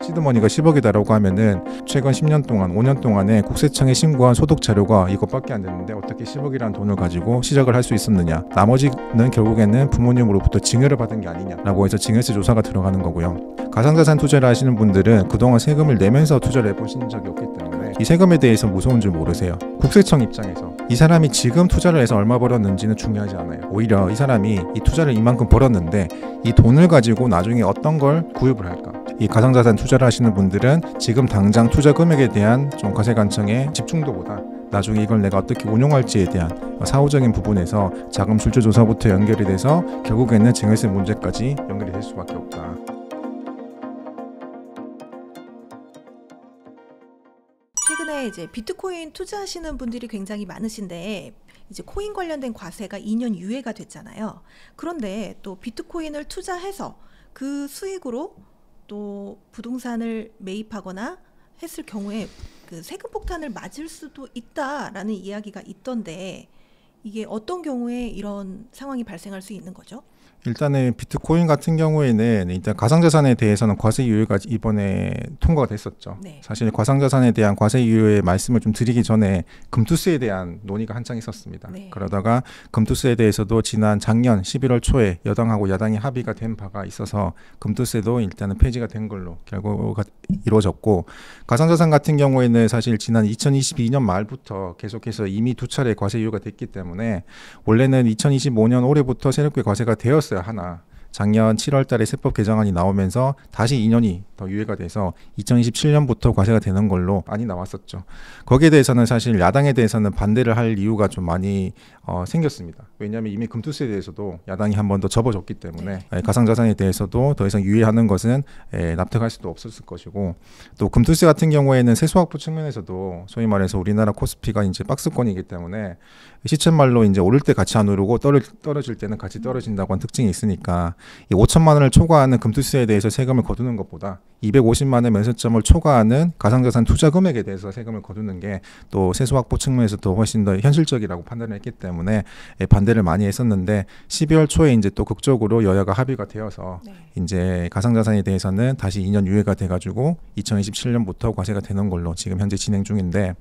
시드머니가 10억이다라고 하면은 최근 10년 동안 5년 동안에 국세청에 신고한 소득 자료가 이것밖에 안 되는데 어떻게 10억이라는 돈을 가지고 시작을 할 수 있었느냐. 나머지는 결국에는 부모님으로부터 증여를 받은 게 아니냐라고 해서 증여세 조사가 들어가는 거고요. 가상자산 투자를 하시는 분들은 그동안 세금을 내면서 투자를 해보신 적이 없기 때문에 이 세금에 대해서 무서운 줄 모르세요. 국세청 입장에서 이 사람이 지금 투자를 해서 얼마 벌었는지는 중요하지 않아요. 오히려 이 사람이 이 투자를 이만큼 벌었는데 이 돈을 가지고 나중에 어떤 걸 구입을 할까. 이 가상자산 투자를 하시는 분들은 지금 당장 투자 금액에 대한 좀 과세 관청의 집중도보다 나중에 이걸 내가 어떻게 운용할지에 대한 사후적인 부분에서 자금 출처 조사부터 연결이 돼서 결국에는 증여세 문제까지 연결이 될 수밖에 없다. 최근에 이제 비트코인 투자하시는 분들이 굉장히 많으신데 이제 코인 관련된 과세가 2년 유예가 됐잖아요. 그런데 또 비트코인을 투자해서 그 수익으로 또 부동산을 매입하거나 했을 경우에 그 세금 폭탄을 맞을 수도 있다라는 이야기가 있던데 이게 어떤 경우에 이런 상황이 발생할 수 있는 거죠? 일단은 비트코인 같은 경우에는 일단 가상자산에 대해서는 과세 유예가 이번에 통과가 됐었죠. 네. 사실 가상자산에 대한 과세 유예 말씀을 좀 드리기 전에 금투세에 대한 논의가 한창 있었습니다. 네. 그러다가 금투세에 대해서도 지난 작년 11월 초에 여당하고 야당이 합의가 된 바가 있어서 금투세도 일단은 폐지가 된 걸로 결과가 이루어졌고, 가상자산 같은 경우에는 사실 지난 2022년 말부터 계속해서 이미 두 차례 과세 유예가 됐기 때문에 원래는 2025년 올해부터 새롭게 과세가 되었어요. 하나 작년 7월 달에 세법 개정안이 나오면서 다시 2년이 더 유예가 돼서 2027년부터 과세가 되는 걸로 많이 나왔었죠. 거기에 대해서는 사실 야당에 대해서는 반대를 할 이유가 좀 많이 생겼습니다. 왜냐하면 이미 금투세에 대해서도 야당이 한 번 더 접어줬기 때문에 가상자산에 대해서도 더 이상 유예하는 것은 납득할 수도 없었을 것이고, 또 금투세 같은 경우에는 세수확보 측면에서도 소위 말해서 우리나라 코스피가 이제 박스권이기 때문에 시쳇말로 이제 오를 때 같이 안 오르고 떨어질 때는 같이 떨어진다고 하는 특징이 있으니까 이 5천만 원을 초과하는 금투세에 대해서 세금을 거두는 것보다 250만 원 면세점을 초과하는 가상자산 투자 금액에 대해서 세금을 거두는 게 또 세수 확보 측면에서도 훨씬 더 현실적이라고 판단을 했기 때문에 반대를 많이 했었는데 12월 초에 이제 또 극적으로 여야가 합의가 되어서 이제 가상자산에 대해서는 다시 2년 유예가 돼가지고 2027년부터 과세가 되는 걸로 지금 현재 진행 중인데,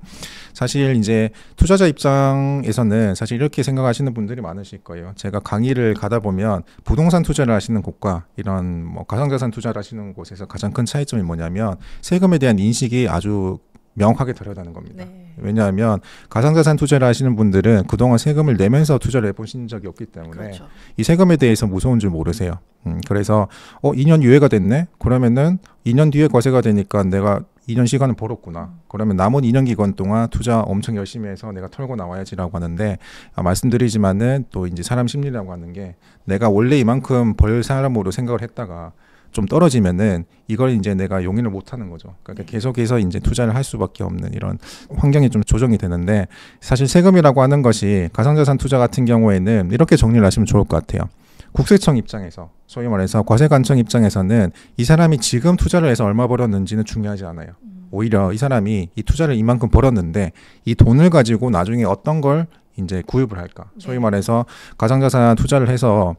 사실 이제 투자자 입장에서는 사실 이렇게 생각하시는 분들이 많으실 거예요. 제가 강의를 가다 보면 부동산 투자를 하시는 곳과 이런 뭐 가상자산 투자를 하시는 곳에서 가장 큰 차이점이 뭐냐면 세금에 대한 인식이 아주 명확하게 다르다는 겁니다. 왜냐하면 가상자산 투자를 하시는 분들은 그동안 세금을 내면서 투자를 해보신 적이 없기 때문에 이 세금에 대해서 무서운 줄 모르세요. 그래서 2년 유예가 됐네? 그러면은 2년 뒤에 과세가 되니까 내가 2년 시간을 벌었구나. 그러면 남은 2년 기간 동안 투자 엄청 열심히 해서 내가 털고 나와야지라고 하는데, 말씀드리지만은 또 이제 사람 심리라고 하는 게 내가 원래 이만큼 벌 사람으로 생각을 했다가 좀 떨어지면은 이걸 이제 내가 용인을 못 하는 거죠. 그러니까 계속해서 이제 투자를 할 수밖에 없는 이런 환경이 좀 조정이 되는데, 사실 세금이라고 하는 것이 가상자산 투자 같은 경우에는 이렇게 정리를 하시면 좋을 것 같아요. 국세청 입장에서, 소위 말해서 과세관청 입장에서는 이 사람이 지금 투자를 해서 얼마 벌었는지는 중요하지 않아요. 오히려 이 사람이 이 투자를 이만큼 벌었는데 이 돈을 가지고 나중에 어떤 걸 이제 구입을 할까. 소위 말해서 가상자산 투자를 해서,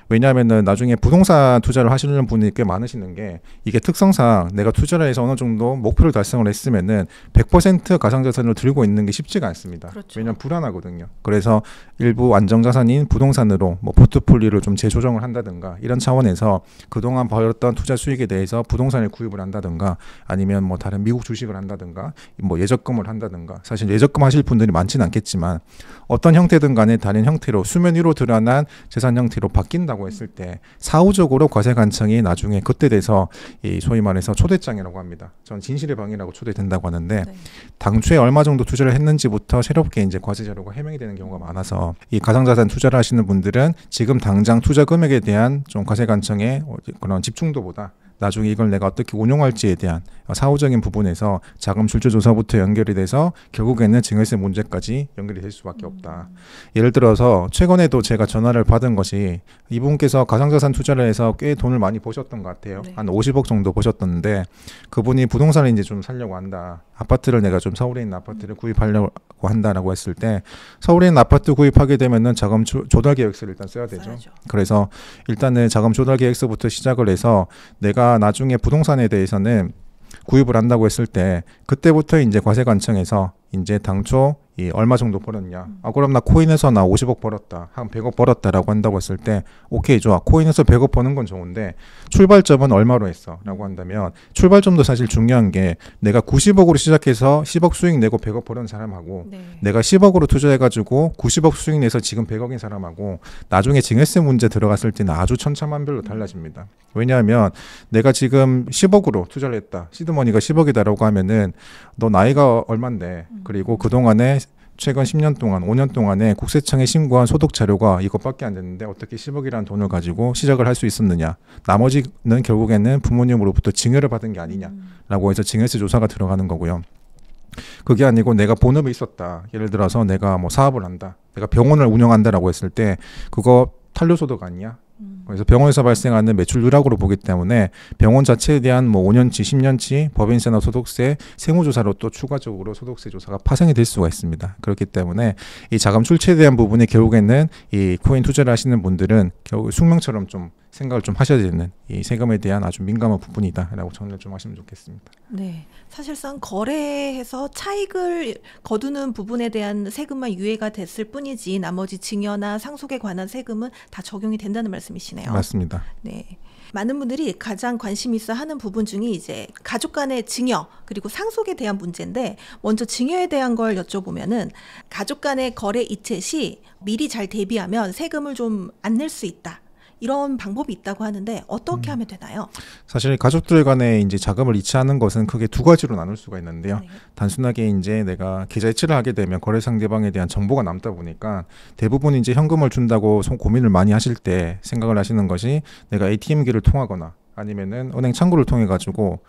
왜냐하면은 나중에 부동산 투자를 하시는 분이 꽤 많으시는 게 이게 특성상 내가 투자를 해서 어느 정도 목표를 달성을 했으면은 100% 가상자산을 들고 있는 게 쉽지가 않습니다. 왜냐하면 불안하거든요. 그래서 일부 안정자산인 부동산으로 뭐 포트폴리오를 좀 재조정을 한다든가 이런 차원에서 그동안 벌었던 투자 수익에 대해서 부동산을 구입을 한다든가 아니면 뭐 다른 미국 주식을 한다든가 뭐 예적금을 한다든가, 사실 예적금 하실 분들이 많지는 않겠지만 어떤 형태든 간에 다른 형태로 수면 위로 드러난 재산 형태로 바뀐다고 했을 때 사후적으로 과세관청이 나중에 그때 돼서 이 소위 말해서 초대장이라고 합니다. 전 진실의 방이라고 초대된다고 하는데 당초에 얼마 정도 투자를 했는지부터 새롭게 이제 과세 자료가 해명이 되는 경우가 많아서 이 가상자산 투자를 하시는 분들은 지금 당장 투자 금액에 대한 좀 과세관청의 그런 집중도보다 나중에 이걸 내가 어떻게 운용할지에 대한 사후적인 부분에서 자금 출처 조사부터 연결이 돼서 결국에는 증여세 문제까지 연결이 될 수밖에 없다. 예를 들어서 최근에도 제가 전화를 받은 것이 이분께서 가상자산 투자를 해서 꽤 돈을 많이 버셨던 것 같아요. 한 50억 정도 버셨던데 그분이 부동산을 이제 좀 살려고 한다. 아파트를 내가 좀 서울에 있는 아파트를 구입하려고 한다라고 했을 때 서울에 있는 아파트 구입하게 되면은 자금 조달 계획서를 일단 써야 되죠. 그래서 일단은 자금 조달 계획서부터 시작을 해서 내가 나중에 부동산에 대해서는 구입을 한다고 했을 때 그때부터 이제 과세관청에서 이제 당초 이 얼마 정도 벌었냐. 그럼 나 코인에서 나 50억 벌었다. 한 100억 벌었다라고 한다고 했을 때 오케이 좋아. 코인에서 100억 버는 건 좋은데 출발점은 얼마로 했어? 라고 한다면 출발점도 사실 중요한 게 내가 90억으로 시작해서 10억 수익 내고 100억 버는 사람하고 내가 10억으로 투자해가지고 90억 수익 내서 지금 100억인 사람하고 나중에 증여세 문제 들어갔을 때는 아주 천차만별로 달라집니다. 왜냐하면 내가 지금 10억으로 투자를 했다. 시드머니가 10억이다라고 하면은 너 나이가 얼만데 그리고 그동안에 최근 10년 동안 5년 동안에 국세청에 신고한 소득 자료가 이것밖에 안 됐는데 어떻게 10억이라는 돈을 가지고 시작을 할 수 있었느냐. 나머지는 결국에는 부모님으로부터 증여를 받은 게 아니냐라고 해서 증여세 조사가 들어가는 거고요. 그게 아니고 내가 본업이 있었다. 예를 들어서 내가 뭐 사업을 한다. 내가 병원을 운영한다라고 했을 때 그거 탄료소득 아니야? 그래서 병원에서 발생하는 매출 누락으로 보기 때문에 병원 자체에 대한 뭐 5년치, 10년치 법인세나 소득세, 세무조사로 또 추가적으로 소득세 조사가 파생이 될 수가 있습니다. 그렇기 때문에 이 자금 출처에 대한 부분이 결국에는 이 코인 투자를 하시는 분들은 결국 숙명처럼 좀 생각을 좀 하셔야 되는 이 세금에 대한 아주 민감한 부분이다라고 정리를 좀 하시면 좋겠습니다. 네, 사실상 거래해서 차익을 거두는 부분에 대한 세금만 유예가 됐을 뿐이지 나머지 증여나 상속에 관한 세금은 다 적용이 된다는 말씀이시네요. 맞습니다. 네. 많은 분들이 가장 관심 있어 하는 부분 중에 이제 가족 간의 증여 그리고 상속에 대한 문제인데 먼저 증여에 대한 걸 여쭤보면은 가족 간의 거래 이체 시 미리 잘 대비하면 세금을 좀 안 낼 수 있다. 이런 방법이 있다고 하는데 어떻게 하면 되나요? 사실 가족들 간에 이제 자금을 이체하는 것은 크게 두 가지로 나눌 수가 있는데요. 단순하게 이제 내가 계좌 이체를 하게 되면 거래 상대방에 대한 정보가 남다 보니까 대부분 이제 현금을 준다고 고민을 많이 하실 때 생각을 하시는 것이 내가 ATM기를 통하거나 아니면은 은행 창구를 통해 가지고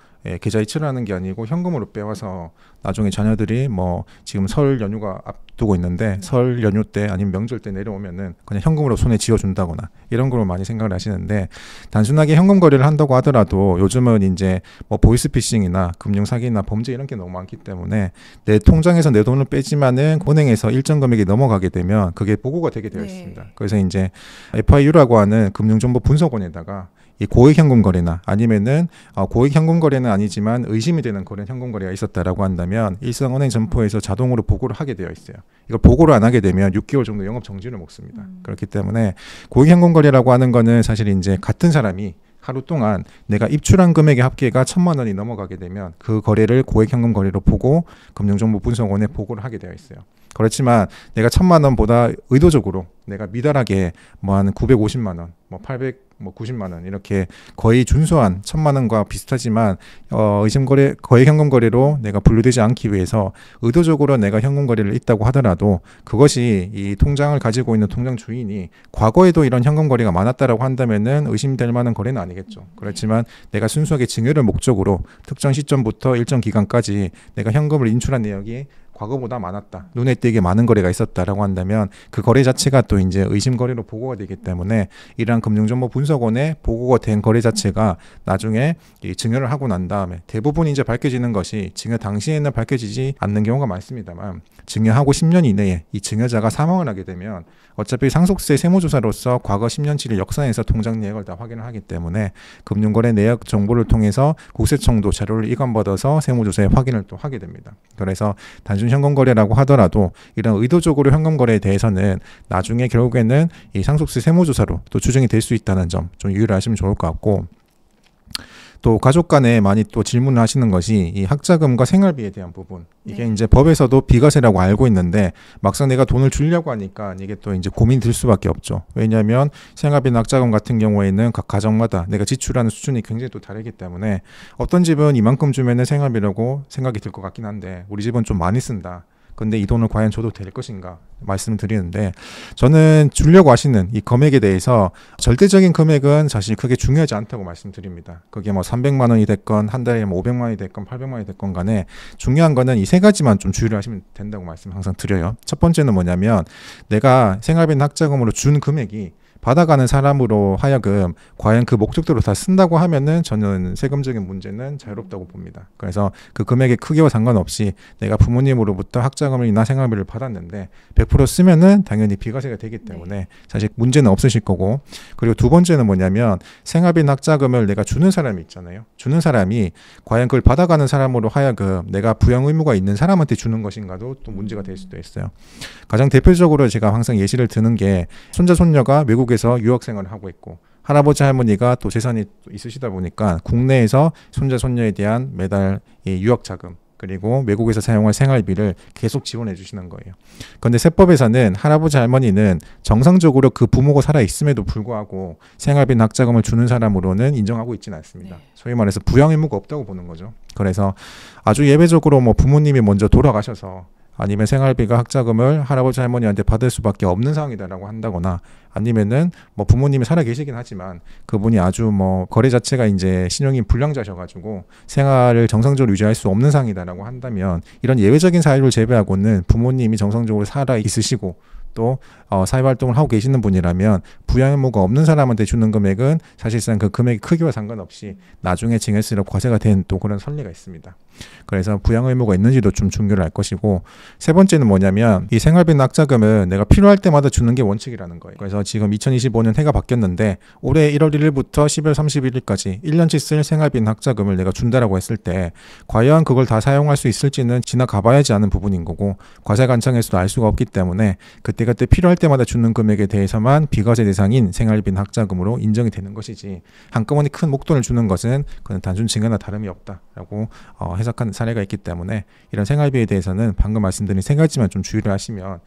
계좌 이체를 하는 게 아니고 현금으로 빼와서 나중에 자녀들이 뭐 지금 설 연휴가 앞두고 있는데 설 연휴 때 아니면 명절 때 내려오면은 그냥 현금으로 손에 쥐어준다거나 이런 걸로 많이 생각을 하시는데 단순하게 현금 거래를 한다고 하더라도 요즘은 이제 뭐 보이스피싱이나 금융사기나 범죄 이런 게 너무 많기 때문에 내 통장에서 내 돈을 빼지만은 은행에서 일정 금액이 넘어가게 되면 그게 보고가 되게 되어 있습니다. 그래서 이제 FIU라고 하는 금융정보분석원에다가 이 고액 현금 거래나 아니면은 고액 현금 거래는 아니지만 의심이 되는 그런 현금 거래가 있었다라고 한다면 일선은행 점포에서 자동으로 보고를 하게 되어 있어요. 이걸 보고를 안 하게 되면 6개월 정도 영업 정지를 먹습니다. 그렇기 때문에 고액 현금 거래라고 하는 거는 사실 이제 같은 사람이 하루 동안 내가 입출한 금액의 합계가 1,000만 원이 넘어가게 되면 그 거래를 고액 현금 거래로 보고 금융정보분석원에 보고를 하게 되어 있어요. 그렇지만 내가 1,000만 원보다 의도적으로 내가 미달하게 뭐 한 950만 원, 뭐 90만 원 이렇게 거의 준수한 1,000만 원과 비슷하지만 의심 거래, 거액 현금 거래로 내가 분류되지 않기 위해서 의도적으로 내가 현금 거래를 있다고 하더라도 그것이 이 통장을 가지고 있는 통장 주인이 과거에도 이런 현금 거래가 많았다라고 한다면은 의심될 만한 거래는 아니겠죠. 그렇지만 내가 순수하게 증여를 목적으로 특정 시점부터 일정 기간까지 내가 현금을 인출한 내역이 과거보다 많았다. 눈에 띄게 많은 거래가 있었다라고 한다면 그 거래 자체가 또 이제 의심 거래로 보고가 되기 때문에 이러한 금융정보분석원에 보고가 된 거래 자체가 나중에 이 증여를 하고 난 다음에 대부분 이제 밝혀지는 것이 증여 당시에는 밝혀지지 않는 경우가 많습니다만 증여하고 10년 이내에 이 증여자가 사망을 하게 되면 어차피 상속세 세무조사로서 과거 10년치를 역산해서 통장 내역을 다 확인을 하기 때문에 금융거래 내역 정보를 통해서 국세청도 자료를 이관받아서 세무조사에 확인을 또 하게 됩니다. 그래서 단순 현금 거래라고 하더라도 이런 의도적으로 현금 거래에 대해서는 나중에 결국에는 이 상속세 세무조사로 또 추정이 될 수 있다는 점 좀 유의를 하시면 좋을 것 같고 또 가족 간에 많이 또 질문을 하시는 것이 이 학자금과 생활비에 대한 부분. 이게 이제 법에서도 비과세라고 알고 있는데 막상 내가 돈을 주려고 하니까 이게 또 이제 고민이 들 수밖에 없죠. 왜냐하면 생활비나 학자금 같은 경우에는 각 가정마다 내가 지출하는 수준이 굉장히 또 다르기 때문에 어떤 집은 이만큼 주면은 생활비라고 생각이 들 것 같긴 한데 우리 집은 좀 많이 쓴다. 근데 이 돈을 과연 줘도 될 것인가 말씀을 드리는데 저는 주려고 하시는 이 금액에 대해서 절대적인 금액은 사실 크게 중요하지 않다고 말씀드립니다. 그게 뭐 300만 원이 됐건 한 달에 뭐 500만 원이 됐건 800만 원이 됐건 간에 중요한 거는 이 세 가지만 좀 주의를 하시면 된다고 말씀 항상 드려요. 첫 번째는 뭐냐면 내가 생활비나 학자금으로 준 금액이 받아가는 사람으로 하여금 과연 그 목적대로 다 쓴다고 하면은 저는 세금적인 문제는 자유롭다고 봅니다. 그래서 그 금액의 크기와 상관없이 내가 부모님으로부터 학자금이나 생활비를 받았는데 100% 쓰면은 당연히 비과세가 되기 때문에 사실 문제는 없으실 거고, 그리고 두 번째는 뭐냐면 생활비나 학자금을 내가 주는 사람이 있잖아요. 주는 사람이 과연 그걸 받아가는 사람으로 하여금 내가 부양 의무가 있는 사람한테 주는 것인가도 또 문제가 될 수도 있어요. 가장 대표적으로 제가 항상 예시를 드는 게 손자 손녀가 외국에서 유학 생활을 하고 있고 할아버지 할머니가 또 재산이 있으시다 보니까 국내에서 손자 손녀에 대한 매달 이 유학 자금 그리고 외국에서 사용할 생활비를 계속 지원해 주시는 거예요. 그런데 세법에서는 할아버지 할머니는 정상적으로 그 부모가 살아 있음에도 불구하고 생활비나 학자금을 주는 사람으로는 인정하고 있지는 않습니다. 네. 소위 말해서 부양 의무가 없다고 보는 거죠. 그래서 아주 예외적으로 뭐 부모님이 먼저 돌아가셔서 아니면 생활비가 학자금을 할아버지 할머니한테 받을 수밖에 없는 상황이다라고 한다거나, 아니면은 뭐 부모님이 살아 계시긴 하지만 그분이 아주 뭐 거래 자체가 이제 신용이 불량자셔가지고 생활을 정상적으로 유지할 수 없는 상황이다라고 한다면, 이런 예외적인 사유를 제외하고는 부모님이 정상적으로 살아 있으시고 또 사회활동을 하고 계시는 분이라면 부양 의무가 없는 사람한테 주는 금액은 사실상 그 금액의 크기와 상관없이 나중에 증여세로 과세가 된 또 그런 선례가 있습니다. 그래서 부양 의무가 있는지도 좀 중요를 할 것이고, 세 번째는 뭐냐면 이 생활비나 학자금은 내가 필요할 때마다 주는 게 원칙이라는 거예요. 그래서 지금 2025년 해가 바뀌었는데 올해 1월 1일부터 12월 31일까지 1년치 쓸 생활비나 학자금을 내가 준다라고 했을 때 과연 그걸 다 사용할 수 있을지는 지나가 봐야지 아는 부분인 거고, 과세 관청에서도 알 수가 없기 때문에 그때그때 필요할 때마다 주는 금액에 대해서만 비과세 대상인 생활비나 학자금으로 인정이 되는 것이지, 한꺼번에 큰 목돈을 주는 것은 그건 단순 증여나 다름이 없다라고 해석하는 사례가 있기 때문에, 이런 생활비에 대해서는 방금 말씀드린 세 가지만 좀 주의를 하시면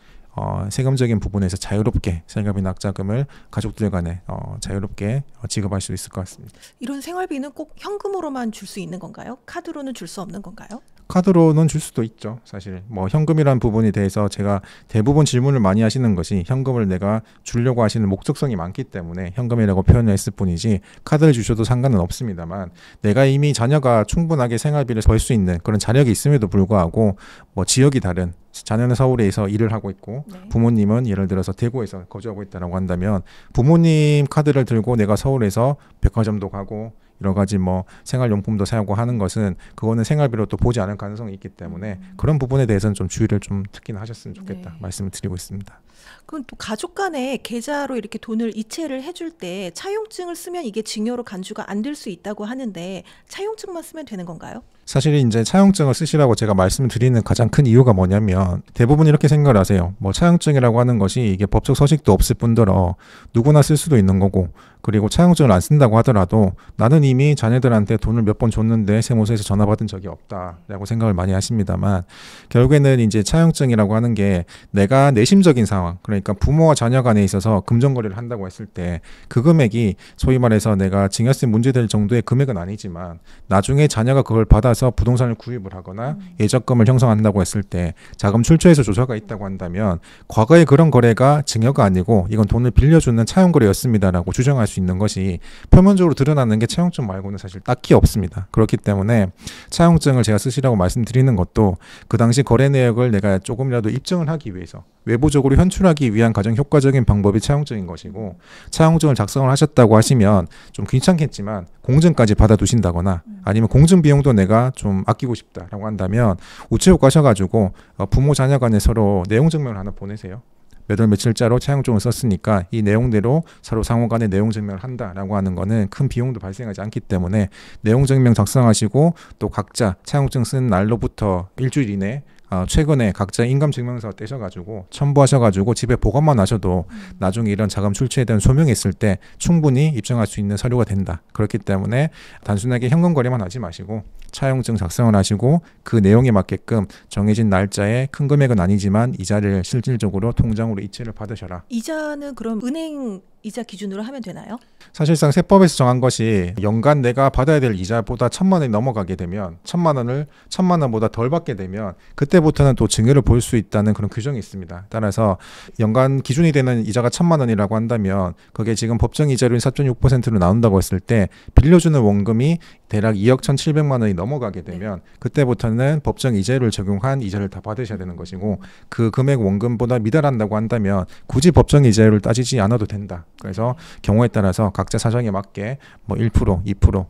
세금적인 부분에서 자유롭게 생활비나 학자금을 가족들 간에 자유롭게 지급할 수 있을 것 같습니다. 이런 생활비는 꼭 현금으로만 줄 수 있는 건가요? 카드로는 줄 수 없는 건가요? 카드로는 줄 수도 있죠. 사실 뭐 현금이라는 부분에 대해서 제가 대부분 질문을 많이 하시는 것이 현금을 내가 주려고 하시는 목적성이 많기 때문에 현금이라고 표현을 했을 뿐이지, 카드를 주셔도 상관은 없습니다만, 내가 이미 자녀가 충분하게 생활비를 벌 수 있는 그런 자력이 있음에도 불구하고 뭐 지역이 다른, 자녀는 서울에서 일을 하고 있고 네. 부모님은 예를 들어서 대구에서 거주하고 있다라고 한다면 부모님 카드를 들고 내가 서울에서 백화점도 가고 여러 가지 뭐 생활용품도 사고 하는 것은 그거는 생활비로 또 보지 않을 가능성이 있기 때문에 그런 부분에 대해서는 좀 주의를 좀 특히나 하셨으면 좋겠다 네. 말씀을 드리고 있습니다. 그럼 또 가족 간에 계좌로 이렇게 돈을 이체를 해줄 때 차용증을 쓰면 이게 증여로 간주가 안 될 수 있다고 하는데 차용증만 쓰면 되는 건가요? 사실 이제 차용증을 쓰시라고 제가 말씀을 드리는 가장 큰 이유가 뭐냐면, 대부분 이렇게 생각을 하세요. 뭐 차용증이라고 하는 것이 이게 법적 서식도 없을 뿐더러 누구나 쓸 수도 있는 거고, 그리고 차용증을 안 쓴다고 하더라도 나는 이미 자녀들한테 돈을 몇 번 줬는데 세무서에서 전화 받은 적이 없다라고 생각을 많이 하십니다만, 결국에는 이제 차용증이라고 하는 게 내가 내심적인 상황, 그러니까 부모와 자녀 간에 있어서 금전거래를 한다고 했을 때 그 금액이 소위 말해서 내가 증여세 문제될 정도의 금액은 아니지만 나중에 자녀가 그걸 받아서 부동산을 구입을 하거나 예적금을 형성한다고 했을 때 자금 출처에서 조사가 있다고 한다면 과거에 그런 거래가 증여가 아니고 이건 돈을 빌려주는 차용거래였습니다라고 주장할 수 있는 것이 표면적으로 드러나는 게 차용증 말고는 사실 딱히 없습니다. 그렇기 때문에 차용증을 제가 쓰시라고 말씀드리는 것도 그 당시 거래 내역을 내가 조금이라도 입증을 하기 위해서 외부적으로 현출하기 위한 가장 효과적인 방법이 차용증인 것이고, 차용증을 작성을 하셨다고 하시면 좀 귀찮겠지만 공증까지 받아두신다거나 아니면 공증 비용도 내가 좀 아끼고 싶다라고 한다면 우체국 가셔가지고 부모 자녀 간에 서로 내용 증명을 하나 보내세요. 몇 월 며칠자로 차용증을 썼으니까 이 내용대로 서로 상호 간에 내용 증명을 한다라고 하는 거는 큰 비용도 발생하지 않기 때문에 내용 증명 작성하시고 또 각자 차용증 쓴 날로부터 일주일 이내 최근에 각자 인감증명서 떼셔가지고 첨부하셔가지고 집에 보관만 하셔도 나중에 이런 자금 출처에 대한 소명이 있을 때 충분히 입증할 수 있는 서류가 된다. 그렇기 때문에 단순하게 현금 거래만 하지 마시고 차용증 작성을 하시고 그 내용에 맞게끔 정해진 날짜에 큰 금액은 아니지만 이자를 실질적으로 통장으로 이체를 받으셔라. 이자는 그럼 은행 이자 기준으로 하면 되나요? 사실상 세법에서 정한 것이 연간 내가 받아야 될 이자보다 1,000만 원이 넘어가게 되면 1,000만 원보다 덜 받게 되면 그때부터는 또 증여를 볼 수 있다는 그런 규정이 있습니다. 따라서 연간 기준이 되는 이자가 1,000만 원이라고 한다면 그게 지금 법정 이자율 4.6%로 나온다고 했을 때 빌려주는 원금이 대략 2억 1,700만 원이 넘어가게 되면 그때부터는 법정 이자율을 적용한 이자를 다 받으셔야 되는 것이고 그 금액 원금보다 미달한다고 한다면 굳이 법정 이자율을 따지지 않아도 된다. 그래서 경우에 따라서 각자 사정에 맞게 뭐 1%, 2%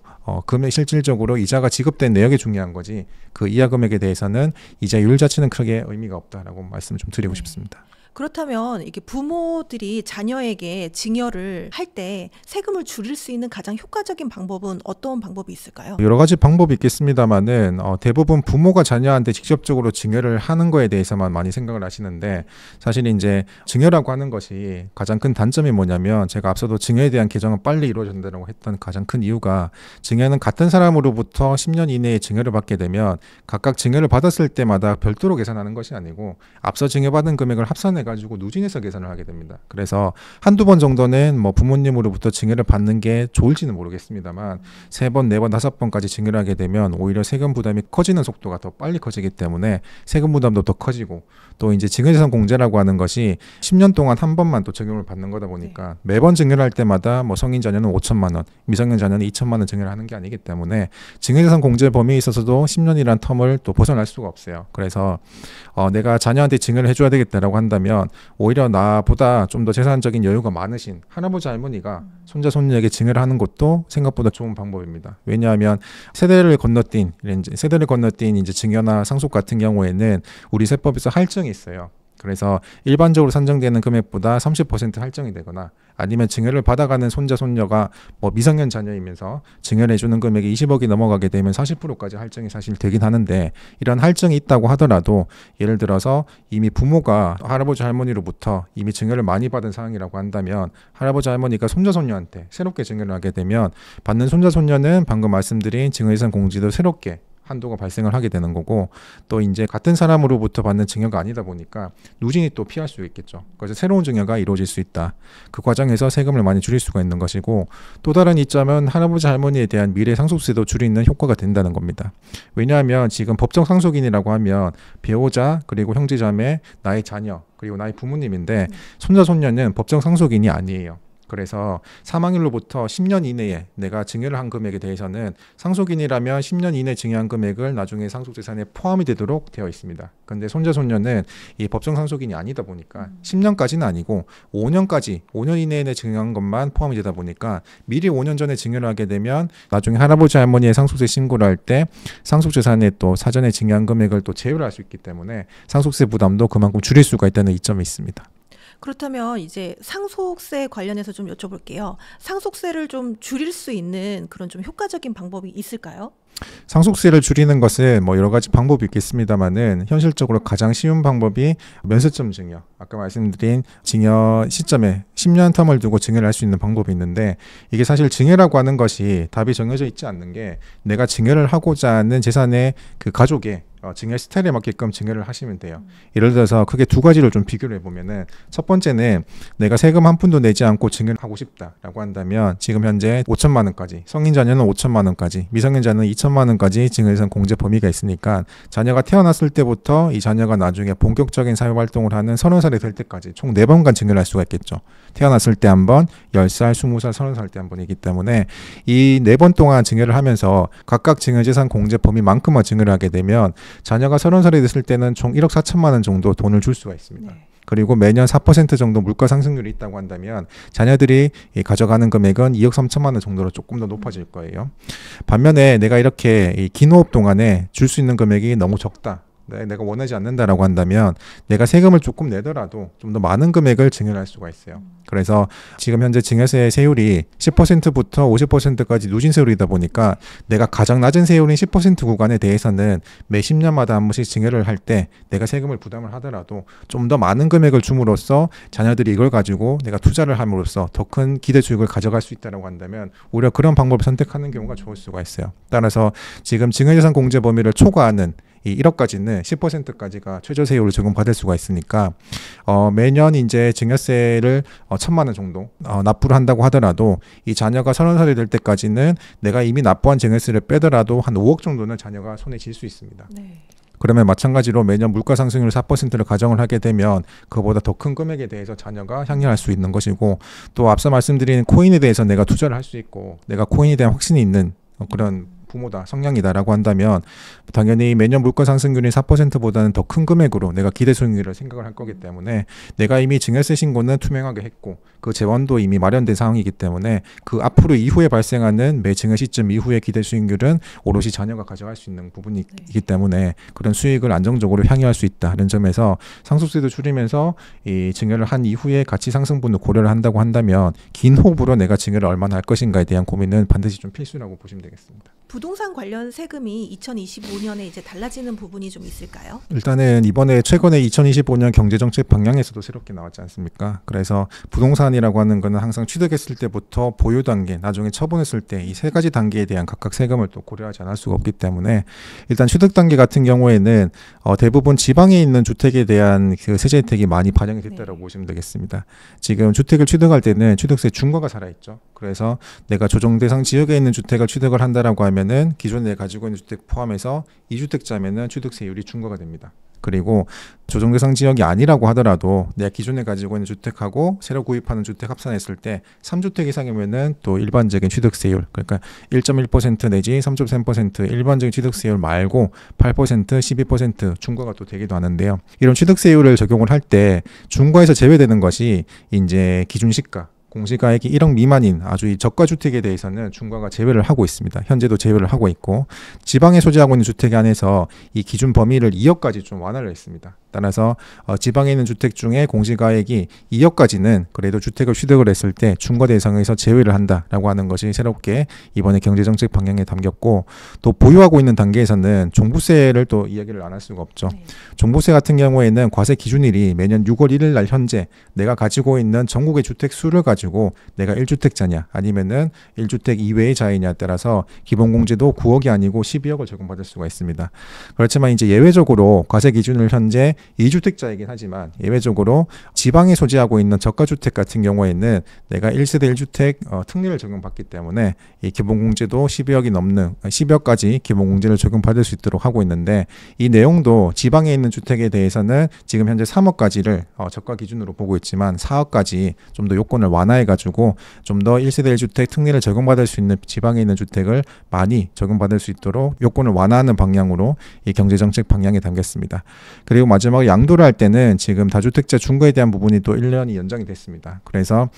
금액 실질적으로 이자가 지급된 내역이 중요한 거지 그 이하 금액에 대해서는 이자율 자체는 크게 의미가 없다라고 말씀을 좀 드리고 싶습니다. 그렇다면 이게 부모들이 자녀에게 증여를 할 때 세금을 줄일 수 있는 가장 효과적인 방법은 어떤 방법이 있을까요? 여러 가지 방법이 있겠습니다만은 대부분 부모가 자녀한테 직접적으로 증여를 하는 거에 대해서만 많이 생각을 하시는데 사실 이제 증여라고 하는 것이 가장 큰 단점이 뭐냐면 제가 앞서도 증여에 대한 개정은 빨리 이루어진다고 했던 가장 큰 이유가 증여는 같은 사람으로부터 10년 이내에 증여를 받게 되면 각각 증여를 받았을 때마다 별도로 계산하는 것이 아니고 앞서 증여받은 금액을 합산해가지고 누진해서 계산을 하게 됩니다. 그래서 한두 번 정도는 뭐 부모님으로부터 증여를 받는 게 좋을지는 모르겠습니다만 3번, 4번, 5번까지 증여를 하게 되면 오히려 세금 부담이 커지는 속도가 더 빨리 커지기 때문에 세금 부담도 더 커지고 또 이제 증여재산 공제라고 하는 것이 10년 동안 한 번만 또 적용을 받는 거다 보니까 매번 증여를 할 때마다 뭐 성인 자녀는 5천만 원, 미성년 자녀는 2천만 원 증여를 하는 게 아니기 때문에 증여재산 공제 범위에 있어서도 10년이란 텀을 또 벗어날 수가 없어요. 그래서 내가 자녀한테 증여를 해줘야 되겠다라고 한다면 오히려 나보다 좀 더 재산적인 여유가 많으신 할아버지 할머니가 손자 손녀에게 증여를 하는 것도 생각보다 좋은 방법입니다. 왜냐하면 세대를 건너뛴 이제 증여나 상속 같은 경우에는 우리 세법에서 할증이 있어요. 그래서 일반적으로 산정되는 금액보다 30% 할증이 되거나 아니면 증여를 받아가는 손자 손녀가 뭐 미성년 자녀이면서 증여를 해주는 금액이 20억이 넘어가게 되면 40%까지 할증이 사실 되긴 하는데 이런 할증이 있다고 하더라도 예를 들어서 이미 부모가 할아버지 할머니로부터 이미 증여를 많이 받은 상황이라고 한다면 할아버지 할머니가 손자 손녀한테 새롭게 증여를 하게 되면 받는 손자 손녀는 방금 말씀드린 증여재산 공제도 새롭게 한도가 발생을 하게 되는 거고 또 이제 같은 사람으로부터 받는 증여가 아니다 보니까 누진이 또 피할 수 있겠죠. 그래서 새로운 증여가 이루어질 수 있다. 그 과정에서 세금을 많이 줄일 수가 있는 것이고 또 다른 이점은 할아버지 할머니에 대한 미래 상속세도 줄이는 효과가 된다는 겁니다. 왜냐하면 지금 법정 상속인이라고 하면 배우자 그리고 형제자매 나의 자녀 그리고 나의 부모님인데 손자 손녀는 법정 상속인이 아니에요. 그래서 사망일로부터 10년 이내에 내가 증여를 한 금액에 대해서는 상속인이라면 10년 이내 증여한 금액을 나중에 상속재산에 포함이 되도록 되어 있습니다. 그런데 손자 손녀는 이 법정 상속인이 아니다 보니까 10년까지는 아니고 5년 이내에 증여한 것만 포함이 되다 보니까 미리 5년 전에 증여를 하게 되면 나중에 할아버지 할머니의 상속세 신고를 할 때 상속재산에 또 사전에 증여한 금액을 또 제외를 할 수 있기 때문에 상속세 부담도 그만큼 줄일 수가 있다는 이점이 있습니다. 그렇다면 이제 상속세 관련해서 좀 여쭤볼게요. 상속세를 좀 줄일 수 있는 그런 좀 효과적인 방법이 있을까요? 상속세를 줄이는 것은 뭐 여러 가지 방법이 있겠습니다만은 현실적으로 가장 쉬운 방법이 면세점 증여. 아까 말씀드린 증여 시점에 10년 텀을 두고 증여를 할 수 있는 방법이 있는데 이게 사실 증여라고 하는 것이 답이 정해져 있지 않는 게 내가 증여를 하고자 하는 재산의 그 가족의 증여 스타일에 맞게끔 증여를 하시면 돼요. 예를 들어서 크게 두 가지를 좀 비교를 해보면은 첫 번째는 내가 세금 한 푼도 내지 않고 증여를 하고 싶다라고 한다면 지금 현재 5천만 원까지 성인 자녀는 5천만 원까지 미성년 자녀는 2천만 원까지 증여재산 공제 범위가 있으니까 자녀가 태어났을 때부터 이 자녀가 나중에 본격적인 사회활동을 하는 30살이 될 때까지 총 4번간 증여를 할 수가 있겠죠. 태어났을 때 한 번, 10살, 20살, 30살 때 한 번이기 때문에 이 4번 동안 증여를 하면서 각각 증여재산 공제 범위만큼만 증여를 하게 되면 자녀가 30살이 됐을 때는 총 1억 4천만 원 정도 돈을 줄 수가 있습니다. 네. 그리고 매년 4% 정도 물가 상승률이 있다고 한다면 자녀들이 가져가는 금액은 2억 3천만 원 정도로 조금 더 높아질 거예요. 반면에 내가 이렇게 긴 호흡 동안에 줄 수 있는 금액이 너무 적다. 내가 원하지 않는다라고 한다면 내가 세금을 조금 내더라도 좀 더 많은 금액을 증여를 할 수가 있어요. 그래서 지금 현재 증여세 세율이 10%부터 50%까지 누진 세율이다 보니까 내가 가장 낮은 세율인 10% 구간에 대해서는 매 10년마다 한 번씩 증여를 할 때 내가 세금을 부담을 하더라도 좀 더 많은 금액을 줌으로써 자녀들이 이걸 가지고 내가 투자를 함으로써 더 큰 기대 수익을 가져갈 수 있다고 한다면 오히려 그런 방법을 선택하는 경우가 좋을 수가 있어요. 따라서 지금 증여재산 공제 범위를 초과하는 이 1억까지는 10%까지가 최저세율을 적용받을 수가 있으니까 매년 이제 증여세를 1,000만 원 정도 납부를 한다고 하더라도 이 자녀가 30살이 될 때까지는 내가 이미 납부한 증여세를 빼더라도 한 5억 정도는 자녀가 손에 쥘 수 있습니다. 네. 그러면 마찬가지로 매년 물가 상승률 4%를 가정을 하게 되면 그보다 더 큰 금액에 대해서 자녀가 향유할 수 있는 것이고 또 앞서 말씀드린 코인에 대해서 내가 투자를 할 수 있고 내가 코인에 대한 확신이 있는 그런 부모다, 성향이다라고 한다면 당연히 매년 물가 상승률이 4%보다는 더 큰 금액으로 내가 기대 수익률을 생각을 할 거기 때문에 내가 이미 증여세 신고는 투명하게 했고 그 재원도 이미 마련된 상황이기 때문에 그 앞으로 이후에 발생하는 매 증여 시점 이후의 기대 수익률은 오롯이 자녀가 가져갈 수 있는 부분이기 때문에 그런 수익을 안정적으로 향유할 수 있다는 점에서 상속세도 줄이면서 이 증여를 한 이후에 가치 상승분을 고려를 한다고 한다면 긴 호흡으로 내가 증여를 얼마나 할 것인가에 대한 고민은 반드시 좀 필수라고 보시면 되겠습니다. 부동산 관련 세금이 2025년에 이제 달라지는 부분이 좀 있을까요? 일단은 이번에 최근에 2025년 경제정책 방향에서도 새롭게 나왔지 않습니까? 그래서 부동산이라고 하는 거는 항상 취득했을 때부터 보유 단계, 나중에 처분했을 때 이 세 가지 단계에 대한 각각 세금을 또 고려하지 않을 수가 없기 때문에 일단 취득 단계 같은 경우에는 대부분 지방에 있는 주택에 대한 그 세제 혜택이 많이 반영이 됐다고 보시면 되겠습니다. 지금 주택을 취득할 때는 취득세 중과가 살아있죠. 그래서 내가 조정 대상 지역에 있는 주택을 취득을 한다라고 하면은 기존에 내가 가지고 있는 주택 포함해서 2주택자면은 취득세율이 중과가 됩니다. 그리고 조정 대상 지역이 아니라고 하더라도 내가 기존에 가지고 있는 주택하고 새로 구입하는 주택 합산했을 때 3주택 이상이면은 또 일반적인 취득세율, 그러니까 1.1% 내지 3.3% 일반적인 취득세율 말고 8%, 12% 중과가 또 되기도 하는데요. 이런 취득세율을 적용을 할 때 중과에서 제외되는 것이 이제 기준 시가, 공시가액이 1억 미만인 아주 이 저가 주택에 대해서는 중과가 제외를 하고 있습니다. 현재도 제외를 하고 있고 지방에 소재하고 있는 주택 안에서 이 기준 범위를 2억까지 좀 완화를 했습니다. 따라서 지방에 있는 주택 중에 공시가액이 2억까지는 그래도 주택을 취득을 했을 때 중과 대상에서 제외를 한다라고 하는 것이 새롭게 이번에 경제정책 방향에 담겼고 또 보유하고 있는 단계에서는 종부세를 또 이야기를 안 할 수가 없죠. 종부세 같은 경우에는 과세 기준일이 매년 6월 1일 날 현재 내가 가지고 있는 전국의 주택 수를 가지고 내가 1주택자냐 아니면은 1주택 이외의 자이냐에 따라서 기본공제도 9억이 아니고 12억을 적용받을 수가 있습니다. 그렇지만 이제 예외적으로 과세 기준을 현재 2주택자이긴 하지만 예외적으로 지방에 소재하고 있는 저가주택 같은 경우에는 내가 1세대 1주택 특례를 적용받기 때문에 이 기본공제도 12억이 넘는 12억까지 기본공제를 적용받을 수 있도록 하고 있는데 이 내용도 지방에 있는 주택에 대해서는 지금 현재 3억까지를 저가 기준으로 보고 있지만 4억까지 좀 더 요건을 완화해가지고 좀 더 1세대 1주택 특례를 적용받을 수 있는 지방에 있는 주택을 많이 적용받을 수 있도록 요건을 완화하는 방향으로 이 경제정책 방향에 담겼습니다. 그리고 마지막으로 양도를 할 때는 지금 다주택자 중과에 대한 부분이 또 1년이 연장이 됐습니다. 그래서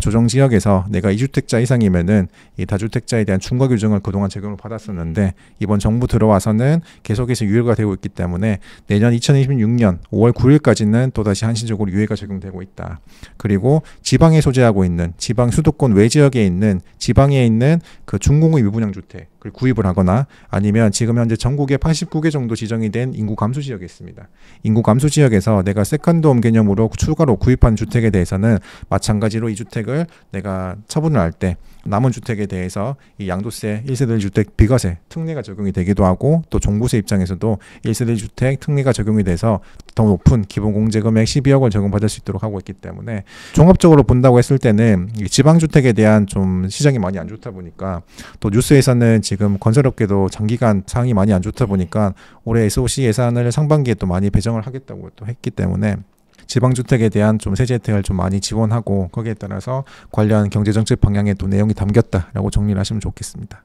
조정지역에서 내가 2주택자 이상이면은 이 다주택자에 대한 중과 규정을 그동안 적용을 받았었는데 이번 정부 들어와서는 계속해서 유예가 되고 있기 때문에 내년 2026년 5월 9일까지는 또다시 한시적으로 유예가 적용되고 있다. 그리고 지방에 소재하고 있는 지방 수도권 외지역에 있는 지방에 있는 그 중공의 미분양 주택을 구입을 하거나 아니면 지금 현재 전국에 89개 정도 지정이 된 인구 감수 지역이 있습니다. 인구 감수 지역에서 내가 세컨드홈 개념으로 추가로 구입한 주택에 대해서는 마찬가지로 이 주택을 내가 처분을 할 때 남은 주택에 대해서 이 양도세 1세대 1주택 비과세 특례가 적용이 되기도 하고 또 종부세 입장에서도 1세대 1주택 특례가 적용이 돼서 더 높은 기본공제 금액 12억을 적용받을 수 있도록 하고 있기 때문에 종합적으로 본다고 했을 때는 이 지방주택에 대한 좀 시장이 많이 안 좋다 보니까 또 뉴스에서는 지금 건설업계도 장기간 상황이 많이 안 좋다 보니까 올해 SOC 예산을 상반기에 또 많이 배정을 하겠다고 또 했기 때문에 지방주택에 대한 좀 세제 혜택을 좀 많이 지원하고 거기에 따라서 관련 경제정책 방향에 또 내용이 담겼다라고 정리를 하시면 좋겠습니다.